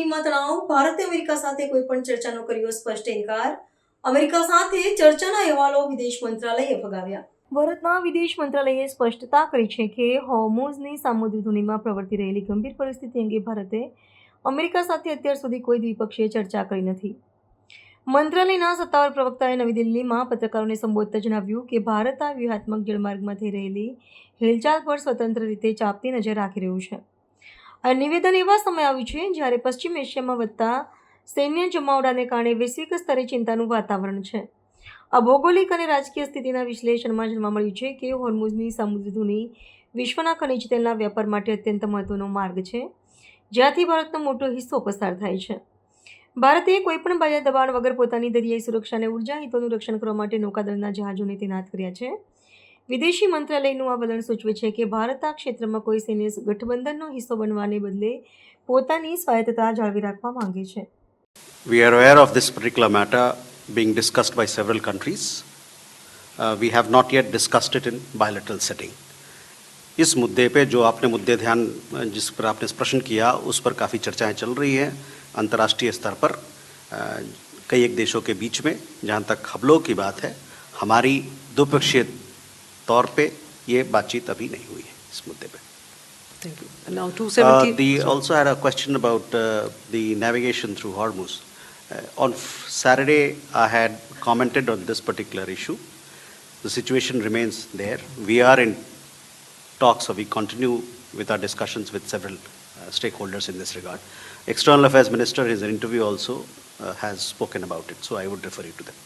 કશ્મીરમાં તણાવ, ભારતે અમેરિકા સાથે કોઈ પણ ચર્ચાનો કર્યો સ્પષ્ટ ઇનકાર, અમેરિકા સાથે ચર્ચાના અહેવાલો વિદેશ મંત્રાલયે ફગાવ્યા. ભારતના વિદેશ મંત્રાલયે સ્પષ્ટતા કરી છે કે હોર્મુઝની સામુદ્રિક ધુનીમાં પ્રવર્તી રહેલી ગંભીર પરિસ્થિતિ અંગે ભારતે અમેરિકા સાથે અત્યાર સુધી કોઈ દ્વિપક્ષીય ચર્ચા કરી નથી. મંત્રાલયના સત્તાવાર પ્રવક્તાએ નવી દિલ્હીમાં પત્રકારોને સંબોધતા જણાવ્યું કે ભારત આ વ્યૂહાત્મક જળમાર્ગમાં થઈ રહેલી હિલચાલ પર સ્વતંત્ર રીતે ચાંપતી નજર રાખી રહ્યું છે. આ નિવેદન એવા સમય આવ્યું છે જ્યારે પશ્ચિમ એશિયામાં વધતા સૈન્ય જમાવડાને કારણે વૈશ્વિક સ્તરે ચિંતાનું વાતાવરણ છે. આ ભૌગોલિક અને રાજકીય સ્થિતિના વિશ્લેષણમાં જાણવા મળ્યું છે કે હોર્મુઝની સામુદ્રિક ધુની વિશ્વના ખનિજ તેલના વેપાર માટે અત્યંત મહત્વનો માર્ગ છે, જ્યાંથી ભારતનો મોટો હિસ્સો પસાર થાય છે. ભારતે કોઈપણ બાહ્ય દબાણ વગર પોતાની દરિયાઈ સુરક્ષા અને ઉર્જા હિતોનું રક્ષણ કરવા માટે નૌકાદળના જહાજોને તૈનાત કર્યા છે. વિદેશી મંત્રાલયનું આ વલણ સૂચવે છે કે ભારત આ ક્ષેત્રમાં કોઈ સૈન્ય ગઠબંધનનો હિસ્સો બનવાને બદલે પોતાની સ્વાયત્તતા જાળવી રાખવા માંગે છે. We are aware of this particular matter being discussed by several countries. We have not yet discussed it in bilateral setting. इस मुद्दे पे जो आपने जिस पर आपने प्रश्न किया उस पर काफ़ी चर्चाएं चल रही हैं अंतर्राष्ट्रीय स्तर पर कई एक देशों के बीच में. जहाँ तक खबरों की बात है, हमारी द्विपक्षीय तौर पे ये बातचीत अभी नहीं हुई है इस मुद्दे पे. Thank you. And now 270. The also had a question about the navigation through Hormuz. On Saturday, I had commented on this particular issue. The situation remains there. We are in talks, so we continue with our discussions with several stakeholders in this regard. External Affairs Minister, his interview also has spoken about it, so I would refer you to them.